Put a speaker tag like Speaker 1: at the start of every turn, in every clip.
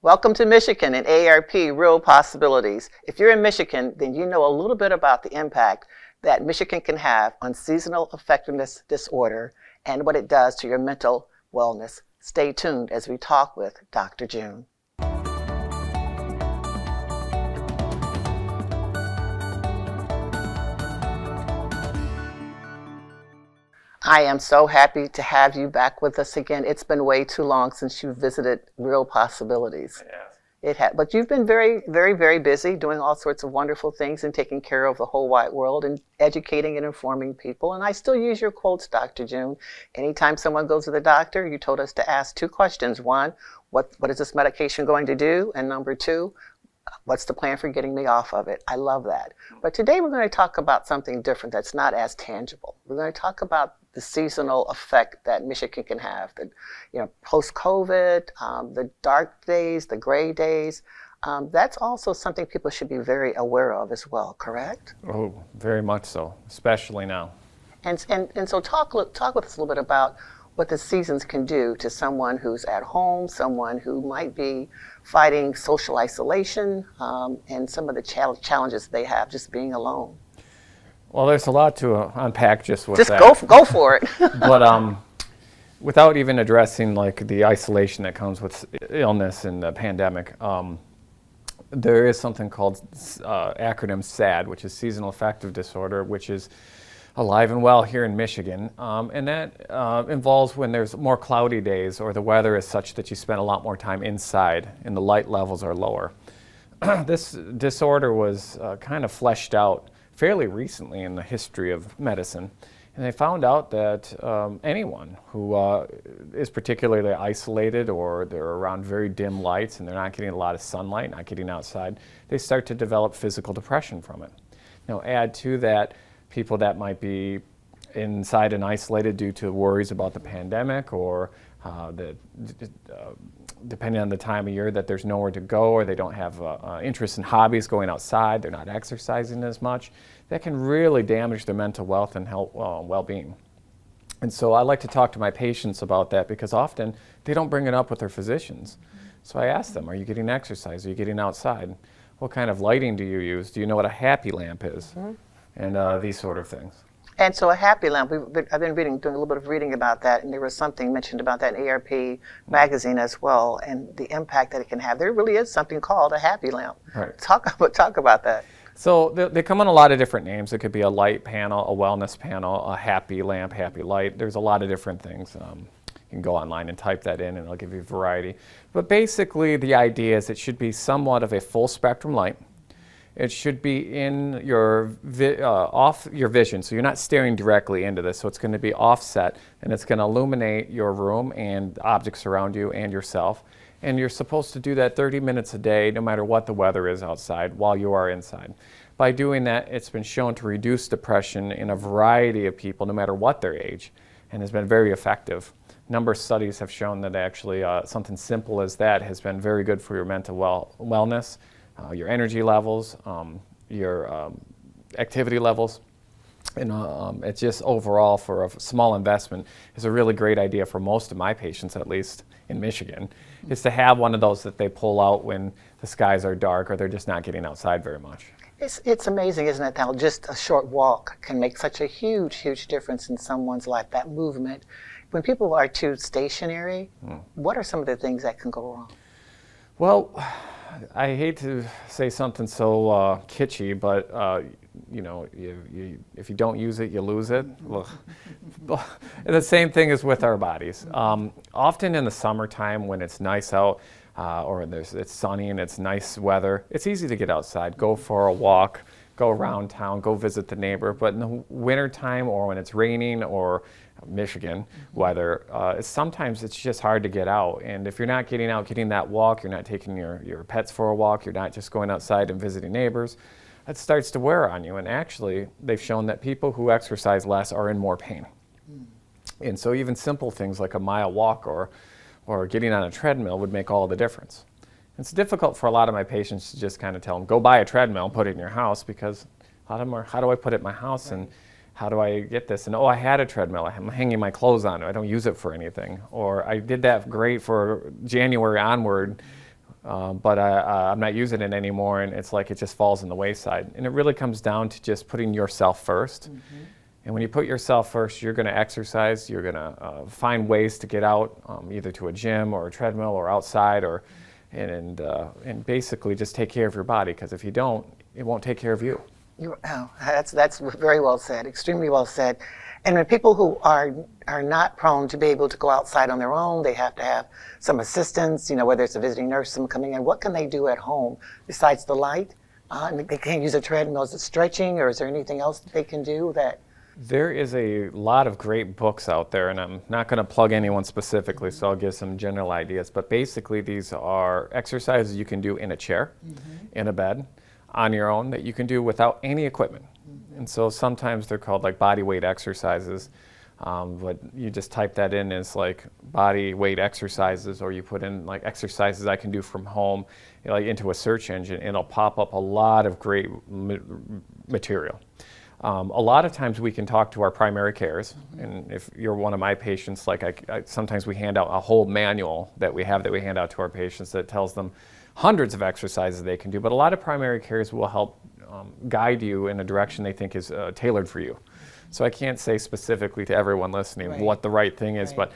Speaker 1: Welcome to Michigan and AARP Real Possibilities. If you're in Michigan, then you know a little bit about the impact that Michigan can have on seasonal affectiveness disorder and what it does to your mental wellness. Stay tuned as we talk with Dr. June. I am so happy to have you back with us again. It's been way too long since you visited Real Possibilities.
Speaker 2: Yes.
Speaker 1: It had, but you've been very, very, very busy doing all sorts of wonderful things and taking care of the whole wide world and educating and informing people. And I still use your quotes, Dr. June. Anytime someone goes to the doctor, you told us to ask two questions. One, what is this medication going to do? And number two, what's the plan for getting me off of it? I love that. But today we're going to talk about something different that's not as tangible. We're going to talk about the seasonal effect that Michigan can have. Post-COVID, the dark days, the gray days. That's also something people should be very aware of as well, correct?
Speaker 2: Oh, very much so, especially now.
Speaker 1: And so talk with us a little bit about what the seasons can do to someone who's at home, someone who might be fighting social isolation, and some of the challenges they have just being alone.
Speaker 2: Well, there's a lot to unpack just with that.
Speaker 1: Just go for it.
Speaker 2: But without even addressing like the isolation that comes with illness and the pandemic, there is something called acronym SAD, which is Seasonal Affective Disorder, which is alive and well here in Michigan. And that involves when there's more cloudy days or the weather is such that you spend a lot more time inside and the light levels are lower. This disorder was kind of fleshed out fairly recently in the history of medicine. And they found out that anyone who is particularly isolated or they're around very dim lights and they're not getting a lot of sunlight, not getting outside, they start to develop physical depression from it. Now add to that people that might be inside and isolated due to worries about the pandemic or depending on the time of year that there's nowhere to go or they don't have interest in hobbies going outside, they're not exercising as much, that can really damage their mental health and well-being. And so I like to talk to my patients about that because often they don't bring it up with their physicians. So I ask them, are you getting exercise? Are you getting outside? What kind of lighting do you use? Do you know what a happy lamp is? Mm-hmm. And these sort of things.
Speaker 1: And so a happy lamp, I've been doing a little bit of reading about that, and there was something mentioned about that in AARP magazine as well, and the impact that it can have. There really is something called a happy lamp. Right. Talk about that.
Speaker 2: So they come in a lot of different names. It could be a light panel, a wellness panel, a happy lamp, happy light. There's a lot of different things. You can go online and type that in, and it'll give you a variety. But basically, the idea is it should be somewhat of a full spectrum light. It should be in your off your vision, so you're not staring directly into this. So it's going to be offset, and it's going to illuminate your room and objects around you and yourself. And you're supposed to do that 30 minutes a day, no matter what the weather is outside, while you are inside. By doing that, it's been shown to reduce depression in a variety of people, no matter what their age, and has been very effective. A number of studies have shown that actually something simple as that has been very good for your mental wellness. Your energy levels, your activity levels, and it's just overall for a small investment is a really great idea for most of my patients, at least in Michigan, is to have one of those that they pull out when the skies are dark or they're just not getting outside very much.
Speaker 1: It's amazing, isn't it, how just a short walk can make such a huge, huge difference in someone's life, that movement. When people are too stationary, what are some of the things that can go wrong?
Speaker 2: Well, I hate to say something so kitschy, but if you don't use it, you lose it. And the same thing is with our bodies. Often in the summertime when it's nice out or it's sunny and it's nice weather, it's easy to get outside, go for a walk, go around town, go visit the neighbor. But in the wintertime or when it's raining or Michigan weather, sometimes it's just hard to get out. And if you're not getting out, getting that walk, you're not taking your pets for a walk, you're not just going outside and visiting neighbors, it starts to wear on you. And actually, they've shown that people who exercise less are in more pain. And so even simple things like a mile walk or getting on a treadmill would make all the difference. It's difficult for a lot of my patients to just kind of tell them, go buy a treadmill and put it in your house, because a lot of them are, how do I put it in my house? Right. And how do I get this? And, oh, I had a treadmill. I'm hanging my clothes on it. I don't use it for anything. Or I did that great for January onward. but I'm not using it anymore, and it's like it just falls in the wayside. And it really comes down to just putting yourself first. And when you put yourself first, you're going to exercise, you're going to find ways to get out, either to a gym or a treadmill or outside, or and basically just take care of your body, because if you don't, it won't take care of you.
Speaker 1: That's very well said, extremely well said. And when people who are not prone to be able to go outside on their own, they have to have some assistance, whether it's a visiting nurse, someone coming in, what can they do at home besides the light? They can't use a treadmill. Is it stretching, or is there anything else that they can do that?
Speaker 2: There is a lot of great books out there, and I'm not going to plug anyone specifically, so I'll give some general ideas. But basically, these are exercises you can do in a chair, in a bed, on your own, that you can do without any equipment. And so sometimes they're called like body weight exercises, but you just type that in as like body weight exercises, or you put in like exercises I can do from home, like into a search engine, and it'll pop up a lot of great material. A lot of times we can talk to our primary cares, and if you're one of my patients, like sometimes we hand out a whole manual that we hand out to our patients that tells them hundreds of exercises they can do, but a lot of primary cares will help guide you in a direction they think is tailored for you. So I can't say specifically to everyone listening what the right thing is, but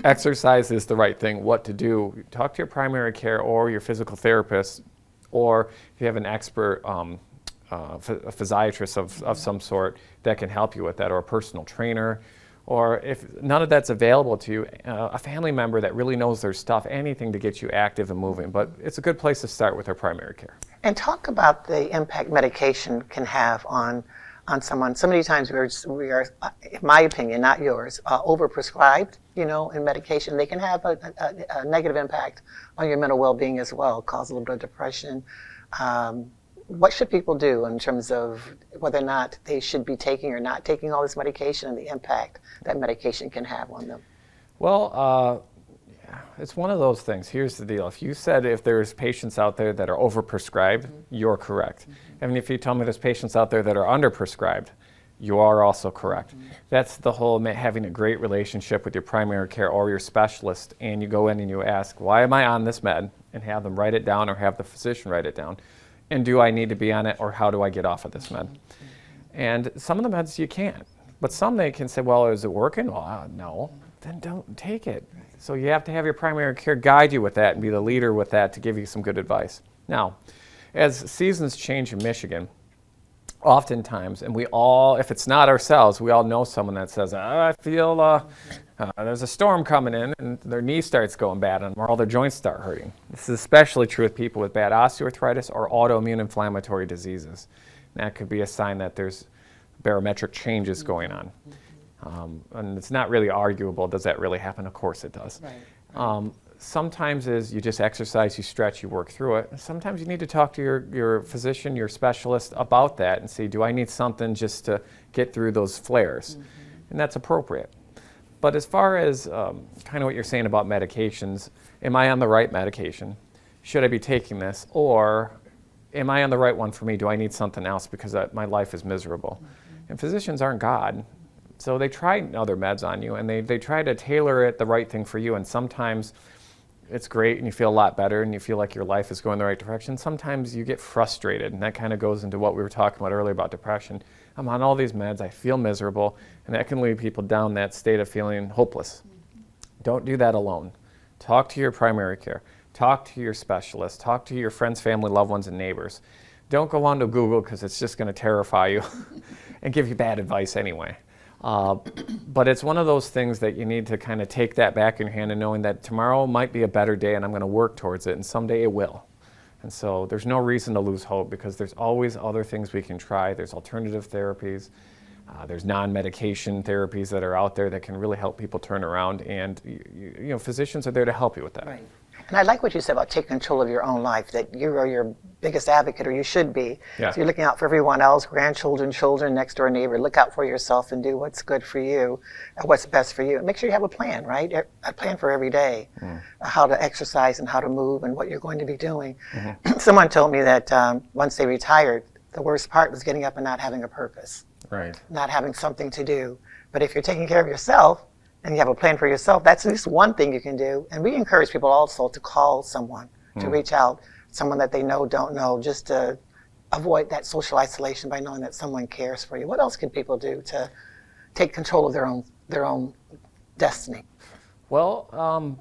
Speaker 2: exercise is the right thing, what to do. Talk to your primary care or your physical therapist, or if you have an expert a physiatrist of some sort that can help you with that, or a personal trainer, or if none of that's available to you, a family member that really knows their stuff, anything to get you active and moving. But it's a good place to start with our primary care.
Speaker 1: And talk about the impact medication can have on someone. So many times we are, in my opinion, not yours, overprescribed, in medication. They can have a negative impact on your mental well-being as well, cause a little bit of depression. What should people do in terms of whether or not they should be taking or not taking all this medication, and the impact that medication can have on them?
Speaker 2: Well, it's one of those things. Here's the deal. If there's patients out there that are overprescribed, you're correct. And if you tell me there's patients out there that are underprescribed, you are also correct. That's the whole having a great relationship with your primary care or your specialist, and you go in and you ask, why am I on this med? And have them write it down, or have the physician write it down. And do I need to be on it, or how do I get off of this med? And some of the meds you can't, but some they can say, well, is it working? Well, no, then don't take it. So you have to have your primary care guide you with that and be the leader with that to give you some good advice. Now, as seasons change in Michigan, oftentimes, and we all, if it's not ourselves, we all know someone that says, I feel there's a storm coming in, and their knee starts going bad on them, or all their joints start hurting. This is especially true with people with bad osteoarthritis or autoimmune inflammatory diseases. And that could be a sign that there's barometric changes going on. And it's not really arguable, does that really happen? Of course it does. Sometimes you just exercise, you stretch, you work through it. Sometimes you need to talk to your physician, your specialist about that, and see, do I need something just to get through those flares? And that's appropriate. But as far as kind of what you're saying about medications, am I on the right medication? Should I be taking this? Or am I on the right one for me? Do I need something else because my life is miserable? And physicians aren't God. So they try other meds on you, and they try to tailor it the right thing for you. And sometimes it's great and you feel a lot better and you feel like your life is going the right direction. Sometimes you get frustrated, and that kind of goes into what we were talking about earlier about depression. I'm on all these meds, I feel miserable, and that can lead people down that state of feeling hopeless. Don't do that alone. Talk to your primary care. Talk to your specialist. Talk to your friends, family, loved ones, and neighbors. Don't go onto Google, because it's just going to terrify you and give you bad advice anyway. But it's one of those things that you need to kind of take that back in your hand, and knowing that tomorrow might be a better day and I'm going to work towards it, and someday it will. And so there's no reason to lose hope, because there's always other things we can try. There's alternative therapies. There's non-medication therapies that are out there that can really help people turn around, and physicians are there to help you with that.
Speaker 1: Right. And I like what you said about taking control of your own life, that you are your biggest advocate, or you should be.
Speaker 2: Yeah.
Speaker 1: So you're looking out for everyone else, grandchildren, children, next door neighbor. Look out for yourself and do what's good for you and what's best for you. And make sure you have a plan, right? A plan for every day, how to exercise and how to move and what you're going to be doing. Someone told me that once they retired, the worst part was getting up and not having a purpose.
Speaker 2: Right.
Speaker 1: Not having something to do. But if you're taking care of yourself, and you have a plan for yourself, that's at least one thing you can do. And we encourage people also to call someone to reach out, someone that they know, don't know, just to avoid that social isolation by knowing that someone cares for you. What else can people do to take control of their own destiny?
Speaker 2: Well,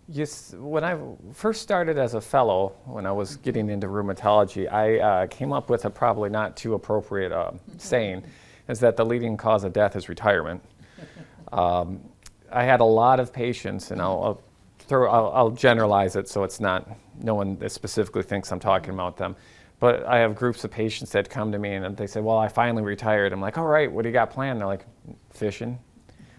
Speaker 2: when I first started as a fellow, when I was getting into rheumatology, I came up with a probably not too appropriate saying, is that the leading cause of death is retirement. I had a lot of patients, and I'll generalize it so it's not, no one specifically thinks I'm talking about them. But I have groups of patients that come to me and they say, well, I finally retired. I'm like, all right, what do you got planned? They're like, fishing.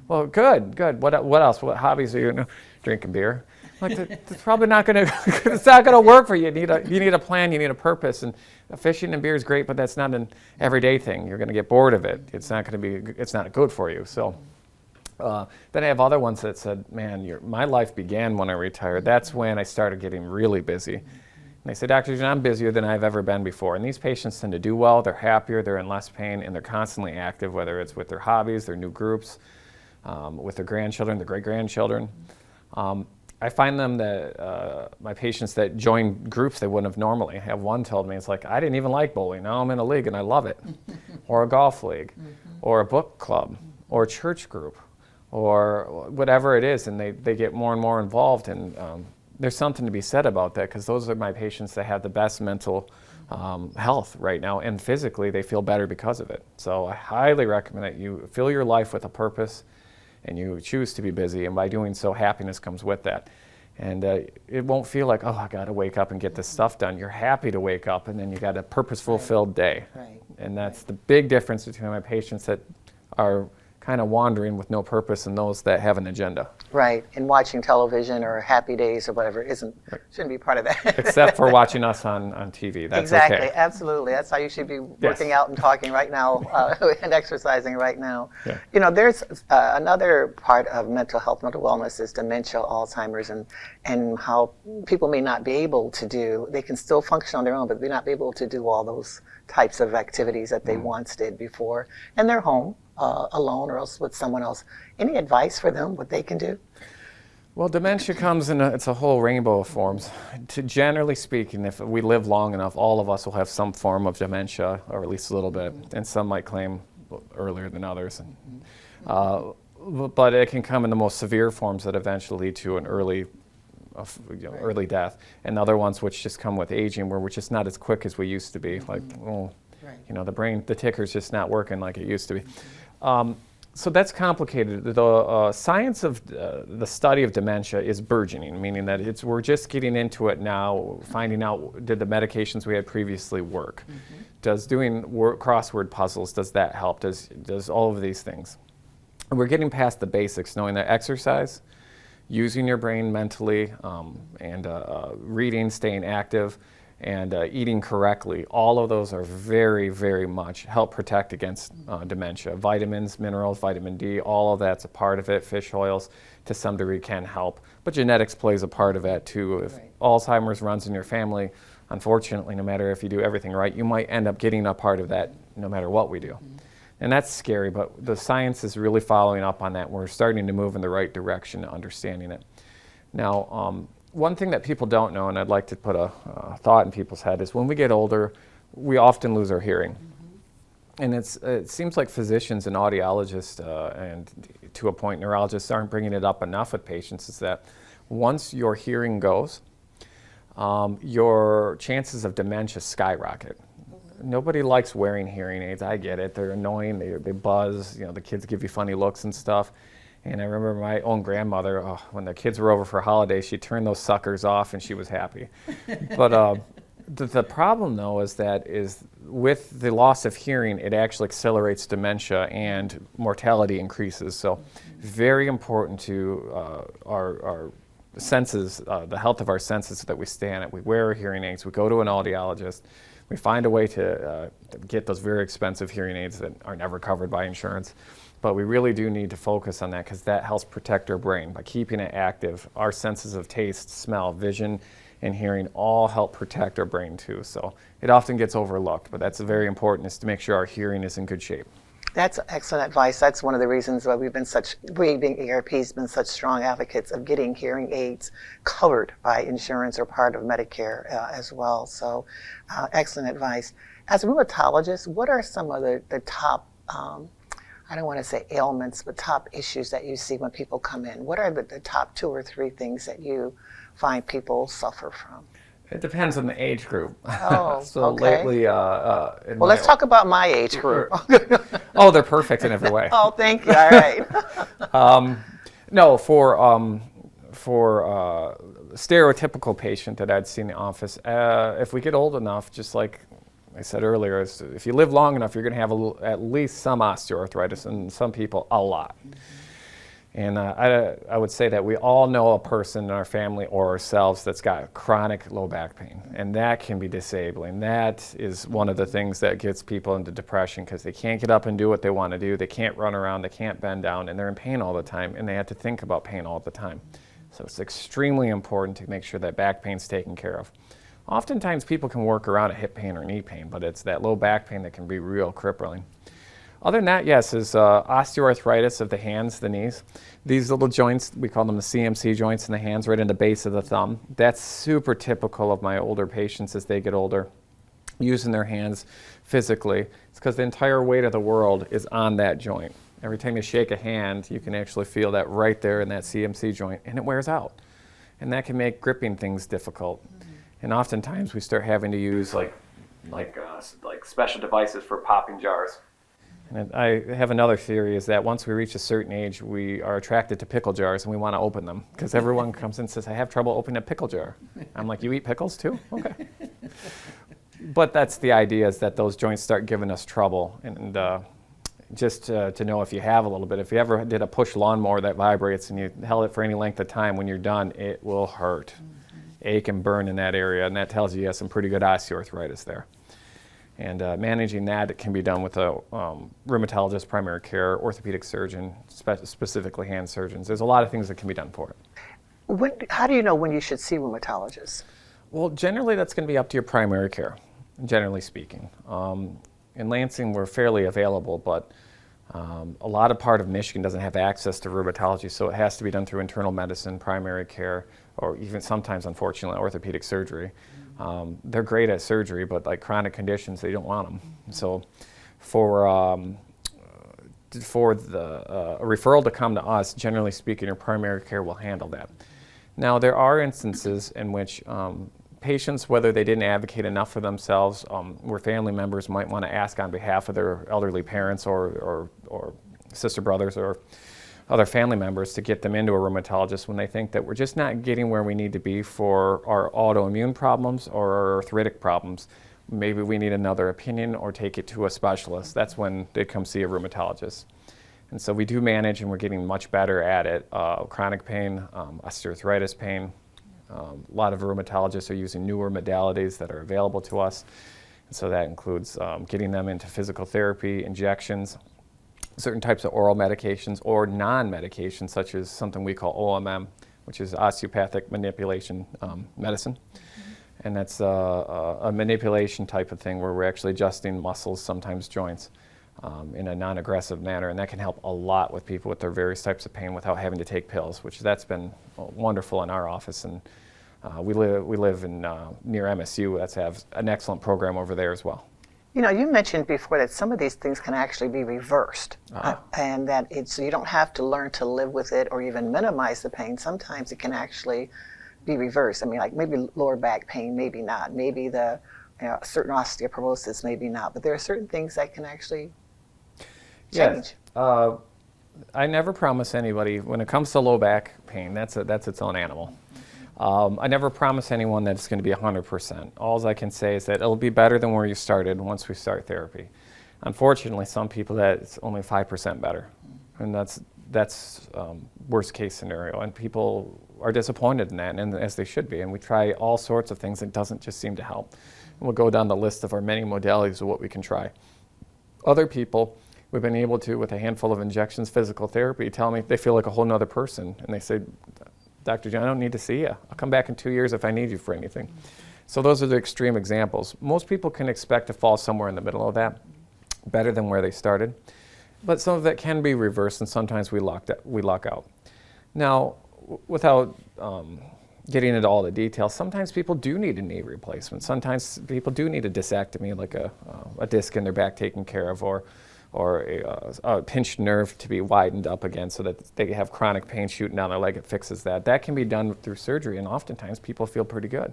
Speaker 2: Well, good. What else? What hobbies are you drinking beer? I'm like, it's probably not going to, it's not going to work for you. You need a plan, you need a purpose. And fishing and beer is great, but that's not an everyday thing. You're going to get bored of it. It's not good for you. So then I have other ones that said, man, my life began when I retired. That's when I started getting really busy. And they say, Dr. June, I'm busier than I've ever been before. And these patients tend to do well, they're happier, they're in less pain, and they're constantly active, whether it's with their hobbies, their new groups, with their grandchildren, their great-grandchildren. I find them that my patients that join groups they wouldn't have normally. I have one told me, it's like, I didn't even like bowling. Now I'm in a league and I love it. Or a golf league, or a book club, or a church group, or whatever it is, and they get more and more involved. And there's something to be said about that, because those are my patients that have the best mental health right now, and physically they feel better because of it. So I highly recommend that you fill your life with a purpose and you choose to be busy, and by doing so, happiness comes with that. And it won't feel like, oh, I got to wake up and get this stuff done. You're happy to wake up, and then you got a purposeful filled day.
Speaker 1: Right.
Speaker 2: And that's the big difference between my patients that are kind of wandering with no purpose and those that have an agenda.
Speaker 1: Right, and watching television or Happy Days or whatever shouldn't be part of that.
Speaker 2: Except for watching us on TV. That's
Speaker 1: exactly,
Speaker 2: okay.
Speaker 1: Absolutely. That's how you should be working
Speaker 2: Yes.
Speaker 1: out and talking right now and exercising right now.
Speaker 2: Yeah.
Speaker 1: You know, there's another part of mental health, mental wellness is dementia, Alzheimer's, and how people may not be able to do, they can still function on their own, but they're not able to do all those types of activities that they once did before. And they're home. Alone or else with someone else. Any advice for them, what they can do?
Speaker 2: Well, dementia comes in it's a whole rainbow of forms. Generally speaking, if we live long enough, all of us will have some form of dementia, or at least a little bit, and some might claim earlier than others. But it can come in the most severe forms that eventually lead to an early death, and other ones which just come with aging, where we're just not as quick as we used to be. Like, you know, the brain, the ticker's just not working like it used to be. So that's complicated. The science of the study of dementia is burgeoning, meaning that we're just getting into it now, finding out, did the medications we had previously work? Does doing crossword puzzles, does that help? Does all of these things? And we're getting past the basics, knowing that exercise, using your brain mentally, and reading, staying active, and eating correctly, all of those are very, very much help protect against dementia. Vitamins, minerals, vitamin D, all of that's a part of it. Fish oils, to some degree, can help. But genetics plays a part of that, too. If Alzheimer's runs in your family, unfortunately, no matter if you do everything right, you might end up getting a part of that no matter what we do. And that's scary, but the science is really following up on that. We're starting to move in the right direction, understanding it. Now, one thing that people don't know, and I'd like to put a thought in people's head, is when we get older, we often lose our hearing. And it seems like physicians and audiologists, and to a point neurologists, aren't bringing it up enough with patients, is that once your hearing goes, your chances of dementia skyrocket. Nobody likes wearing hearing aids. I get it. They're annoying. They buzz. You know, the kids give you funny looks and stuff. And I remember my own grandmother, when the kids were over for holidays, she turned those suckers off and she was happy. But the problem, though, is with the loss of hearing, it actually accelerates dementia and mortality increases. So very important to our senses, the health of our senses, that we stay on it. We wear our hearing aids. We go to an audiologist. We find a way to get those very expensive hearing aids that are never covered by insurance. But we really do need to focus on that, because that helps protect our brain. By keeping it active, our senses of taste, smell, vision, and hearing all help protect our brain too. So it often gets overlooked, but that's very important, is to make sure our hearing is in good shape.
Speaker 1: That's excellent advice. That's one of the reasons why we being AARP has been such strong advocates of getting hearing aids covered by insurance or part of Medicare as well. So excellent advice. As a rheumatologist, what are some of the top, I don't want to say ailments, but top issues that you see when people come in? What are the top 2 or 3 things that you find people suffer from?
Speaker 2: It depends on the age group.
Speaker 1: Oh,
Speaker 2: So
Speaker 1: okay.
Speaker 2: lately,
Speaker 1: Well, let's talk about my age group.
Speaker 2: oh, they're perfect in every way.
Speaker 1: Oh, thank you. All right.
Speaker 2: No, for stereotypical patient that I'd see in the office, if we get old enough, just like I said earlier, if you live long enough, you're going to have at least some osteoarthritis, and some people a lot. And I would say that we all know a person in our family or ourselves that's got chronic low back pain, and that can be disabling. That is one of the things that gets people into depression because they can't get up and do what they want to do. They can't run around, they can't bend down, and they're in pain all the time, and they have to think about pain all the time. So it's extremely important to make sure that back pain's taken care of. Oftentimes people can work around a hip pain or knee pain, but it's that low back pain that can be real crippling. Other than that, yes, is osteoarthritis of the hands, the knees. These little joints, we call them the CMC joints in the hands, right in the base of the thumb. That's super typical of my older patients as they get older, using their hands physically. It's because the entire weight of the world is on that joint. Every time you shake a hand, you can actually feel that right there in that CMC joint, and it wears out. And that can make gripping things difficult. And oftentimes we start having to use like special devices for popping jars. And I have another theory is that once we reach a certain age, we are attracted to pickle jars and we want to open them because everyone comes in and says, I have trouble opening a pickle jar. I'm like, you eat pickles too? Okay. But that's the idea, is that those joints start giving us trouble. And just to know if you have a little bit, if you ever did a push lawnmower that vibrates and you held it for any length of time, when you're done, it will hurt. Ache and burn in that area, and that tells you have some pretty good osteoarthritis there. And managing that, it can be done with a rheumatologist, primary care, orthopedic surgeon, specifically hand surgeons. There's a lot of things that can be done for it.
Speaker 1: How do you know when you should see rheumatologists?
Speaker 2: Well, generally that's going to be up to your primary care, generally speaking. In Lansing, we're fairly available, but a lot of part of Michigan doesn't have access to rheumatology, so it has to be done through internal medicine, primary care, or even sometimes, unfortunately, orthopedic surgery. They're great at surgery, but like chronic conditions, they don't want them. So for a referral to come to us, generally speaking, your primary care will handle that. Now, there are instances in which patients, whether they didn't advocate enough for themselves, where family members might want to ask on behalf of their elderly parents or sister brothers or other family members to get them into a rheumatologist when they think that we're just not getting where we need to be for our autoimmune problems or our arthritic problems. Maybe we need another opinion or take it to a specialist. That's when they come see a rheumatologist. And so we do manage, and we're getting much better at it. Chronic pain, osteoarthritis pain. A lot of rheumatologists are using newer modalities that are available to us. And so that includes getting them into physical therapy, injections, certain types of oral medications, or non-medications, such as something we call OMM, which is osteopathic manipulation medicine. And that's a manipulation type of thing where we're actually adjusting muscles, sometimes joints, in a non-aggressive manner. And that can help a lot with people with their various types of pain without having to take pills, which that's been wonderful in our office. And we live in near MSU. That's have an excellent program over there as well.
Speaker 1: You know, you mentioned before that some of these things can actually be reversed, and that so you don't have to learn to live with it or even minimize the pain. Sometimes it can actually be reversed. I mean, like maybe lower back pain, maybe not. Maybe the certain osteoporosis, maybe not. But there are certain things that can actually change.
Speaker 2: Yes. I never promise anybody, when it comes to low back pain, that's its own animal. I never promise anyone that it's going to be 100%. All I can say is that it'll be better than where you started once we start therapy. Unfortunately, some people that's only 5% better, and that's worst case scenario. And people are disappointed in that, and as they should be. And we try all sorts of things. It doesn't just seem to help. And we'll go down the list of our many modalities of what we can try. Other people, we've been able to, with a handful of injections, physical therapy, tell me they feel like a whole nother person, and they say, Dr. John, I don't need to see you. I'll come back in 2 years if I need you for anything. So those are the extreme examples. Most people can expect to fall somewhere in the middle of that, better than where they started. but some of that can be reversed, and sometimes we lock out. Now, without getting into all the details, sometimes people do need a knee replacement. Sometimes people do need a discectomy, like a disc in their back taken care of, or a pinched nerve to be widened up again so that they have chronic pain shooting down their leg. It fixes that. That can be done through surgery, and oftentimes people feel pretty good.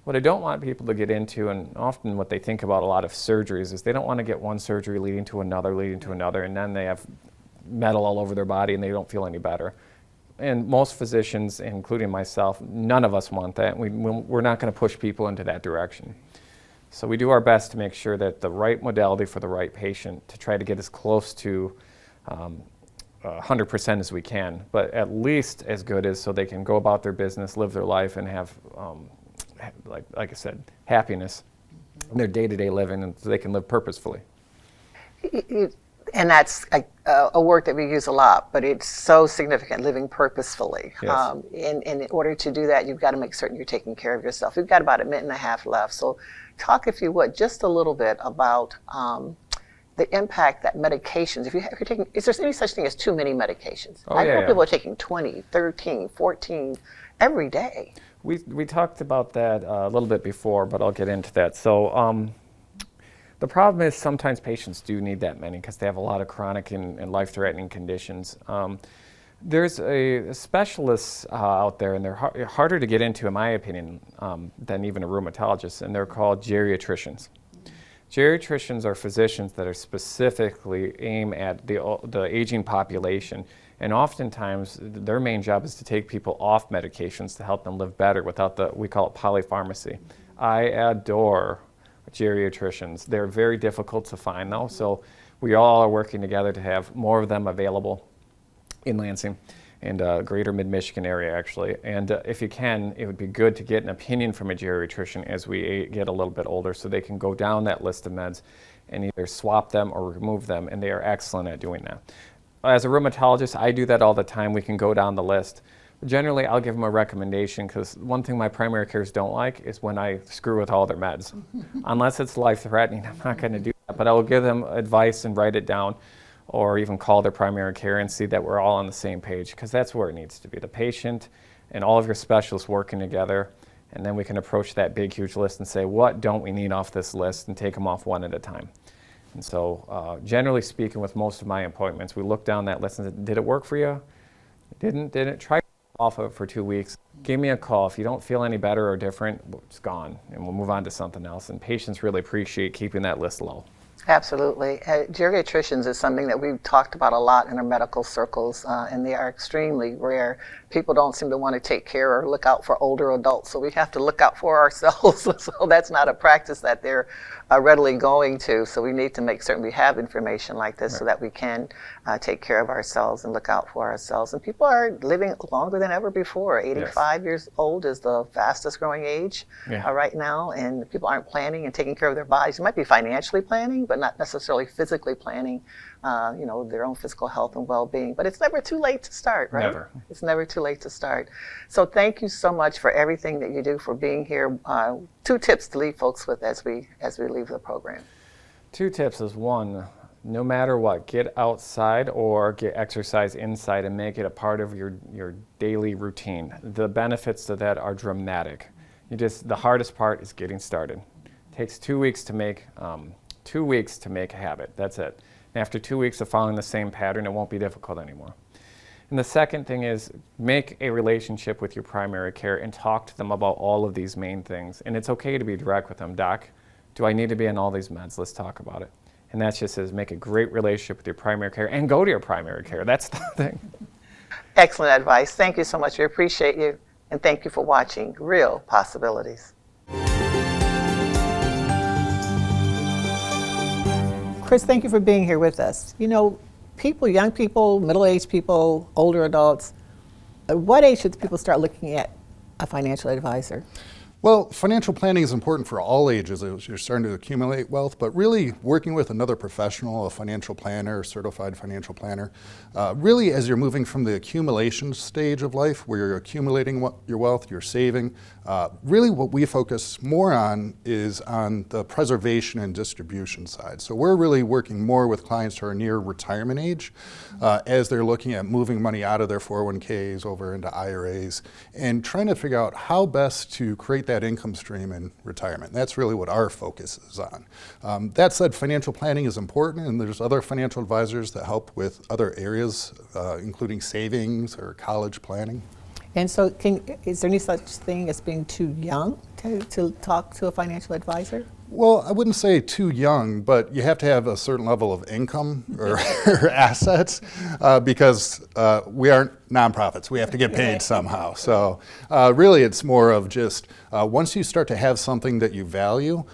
Speaker 2: What I don't want people to get into, and often what they think about a lot of surgeries, is they don't want to get one surgery leading to another, and then they have metal all over their body and they don't feel any better. And most physicians, including myself, none of us want that. We're not going to push people into that direction. So we do our best to make sure that the right modality for the right patient, to try to get as close to 100% as we can, but at least as good as so they can go about their business, live their life, and have, like I said, happiness in their day-to-day living, and so they can live purposefully.
Speaker 1: And that's a word that we use a lot, but it's so significant, living purposefully.
Speaker 2: Yes.
Speaker 1: In order to do that, you've got to make certain you're taking care of yourself. We've got about a minute and a half left, so talk, if you would, just a little bit about the impact that medications, if you're taking, is there any such thing as too many medications? I know people are taking 20, 13, 14 every day.
Speaker 2: We talked about that a little bit before, but I'll get into that. So the problem is sometimes patients do need that many because they have a lot of chronic and life-threatening conditions. There's a specialists out there, and they're harder to get into, in my opinion, than even a rheumatologist, and they're called geriatricians. Geriatricians are physicians that are specifically aimed at the aging population, and oftentimes their main job is to take people off medications to help them live better without we call it polypharmacy. I adore geriatricians. They're very difficult to find though, so we all are working together to have more of them available in Lansing and greater mid-Michigan area actually. And if you can, it would be good to get an opinion from a geriatrician as we get a little bit older so they can go down that list of meds and either swap them or remove them, and they are excellent at doing that. As a rheumatologist, I do that all the time. We can go down the list. Generally, I'll give them a recommendation because one thing my primary cares don't like is when I screw with all their meds. Unless it's life-threatening, I'm not going to do that. But I will give them advice and write it down, or even call their primary care and see that we're all on the same page, because that's where it needs to be. The patient and all of your specialists working together, and then we can approach that big, huge list and say, what don't we need off this list, and take them off one at a time. And so generally speaking, with most of my appointments, we look down that list and say, did it work for you? Didn't? Try off of it for 2 weeks. Give me a call. If you don't feel any better or different, it's gone, and we'll move on to something else. And patients really appreciate keeping that list low.
Speaker 1: Absolutely. Geriatricians is something that we've talked about a lot in our medical circles, and they are extremely rare. People don't seem to want to take care or look out for older adults, so we have to look out for ourselves. So that's not a practice that they're readily going to. So we need to make certain we have information like this, right, so that we can take care of ourselves and look out for ourselves. And people are living longer than ever before. 85 yes. years old is the fastest growing age right now, and people aren't planning and taking care of their bodies. They might be financially planning, but not necessarily physically planning, their own physical health and well-being. But it's never too late to start, right?
Speaker 2: Never.
Speaker 1: It's never too late to start. So thank you so much for everything that you do, for being here. 2 tips to leave folks with as we leave the program.
Speaker 2: 2 tips is, 1, no matter what, get outside or get exercise inside and make it a part of your daily routine. The benefits to that are dramatic. The hardest part is getting started. It takes 2 weeks to make 2 weeks to make a habit. That's it. And after 2 weeks of following the same pattern, it won't be difficult anymore. And the second thing is, make a relationship with your primary care and talk to them about all of these main things. And it's okay to be direct with them. Doc, do I need to be on all these meds? Let's talk about it. And that just says, make a great relationship with your primary care and go to your primary care. That's the thing.
Speaker 1: Excellent advice. Thank you so much. We appreciate you. And thank you for watching Real Possibilities. Chris, thank you for being here with us. People, young people, middle-aged people, older adults, at what age should people start looking at a financial advisor?
Speaker 3: Well, financial planning is important for all ages as you're starting to accumulate wealth, but really working with another professional, a financial planner, a certified financial planner, really as you're moving from the accumulation stage of life where you're accumulating your wealth, you're saving, really what we focus more on is on the preservation and distribution side. So we're really working more with clients who are near retirement age as they're looking at moving money out of their 401ks over into IRAs and trying to figure out how best to create that income stream in retirement. That's really what our focus is on. That said, financial planning is important, and there's other financial advisors that help with other areas, including savings or college planning.
Speaker 1: And so is there any such thing as being too young to talk to a financial advisor?
Speaker 3: Well, I wouldn't say too young, but you have to have a certain level of income or assets because we aren't nonprofits. We have to get paid somehow. So really it's more of just once you start to have something that you value,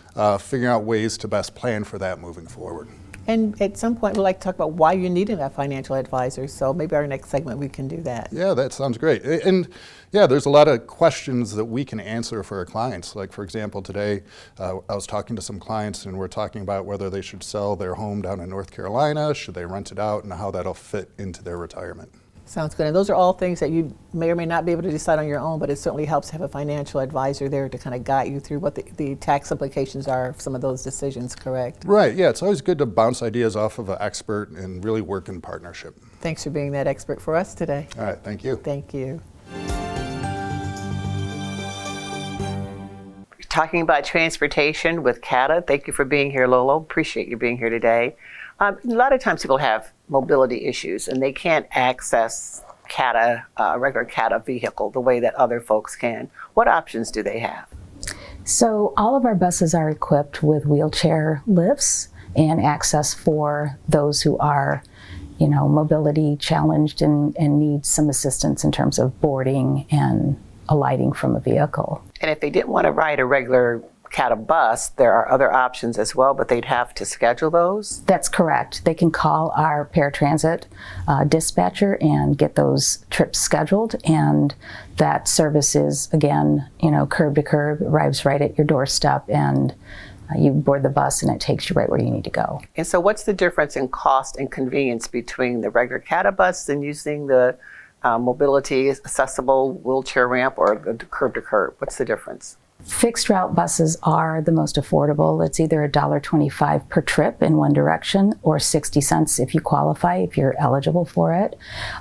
Speaker 3: figuring out ways to best plan for that moving forward.
Speaker 1: And at some point, we'd like to talk about why you're needing a financial advisor. So maybe our next segment, we can do that.
Speaker 3: Yeah, that sounds great. And yeah, there's a lot of questions that we can answer for our clients. Like, for example, today, I was talking to some clients and we're talking about whether they should sell their home down in North Carolina, should they rent it out, and how that'll fit into their retirement.
Speaker 1: Sounds good. And those are all things that you may or may not be able to decide on your own, but it certainly helps to have a financial advisor there to kind of guide you through what the tax implications are of some of those decisions, correct?
Speaker 3: Right, yeah, it's always good to bounce ideas off of an expert and really work in partnership.
Speaker 1: Thanks for being that expert for us today.
Speaker 3: All right, thank you.
Speaker 1: Thank you. Talking about transportation with CATA. Thank you for being here, Lolo. Appreciate you being here today. A lot of times people have mobility issues and they can't access CATA, a regular CATA vehicle the way that other folks can. What options do they have?
Speaker 4: So all of our buses are equipped with wheelchair lifts and access for those who are, mobility challenged and need some assistance in terms of boarding and alighting from a vehicle.
Speaker 1: And if they didn't want to ride a regular CATA bus, there are other options as well, but they'd have to schedule those?
Speaker 4: That's correct. They can call our paratransit dispatcher and get those trips scheduled, and that service is, again, curb to curb, arrives right at your doorstep, and you board the bus and it takes you right where you need to go.
Speaker 1: And so what's the difference in cost and convenience between the regular CATA bus and using the mobility accessible wheelchair ramp or the curb to curb? What's the difference?
Speaker 4: Fixed route buses are the most affordable. It's either $1.25 per trip in one direction or 60 cents if you qualify, if you're eligible for it.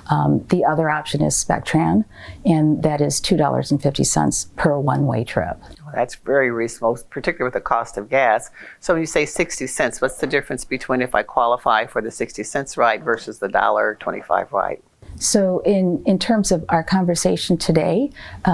Speaker 4: The other option is Spectran, and that is $2.50 per one-way trip.
Speaker 1: Well, that's very reasonable, particularly with the cost of gas. So when you say 60 cents, what's the difference between if I qualify for the 60 cents ride versus the $1.25 ride?
Speaker 4: So in terms of our conversation today,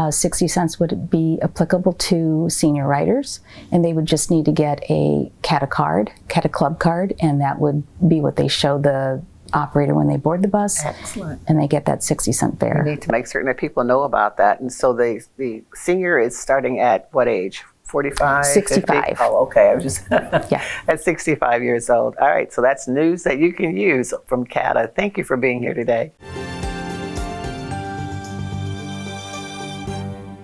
Speaker 4: 60 cents would be applicable to senior riders, and they would just need to get a CATA card, CATA Club card, and that would be what they show the operator when they board the bus.
Speaker 1: Excellent.
Speaker 4: And they get that 60-cent fare.
Speaker 1: We need to make certain that people know about that. And so the senior is starting at what age? 45?
Speaker 4: 65.
Speaker 1: 50? Oh, okay. I was just
Speaker 4: Yeah.
Speaker 1: at 65 years old. All right. So that's news that you can use from CATA. Thank you for being here today.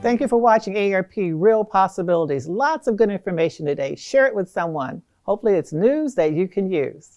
Speaker 1: Thank you for watching AARP Real Possibilities. Lots of good information today. Share it with someone. Hopefully it's news that you can use.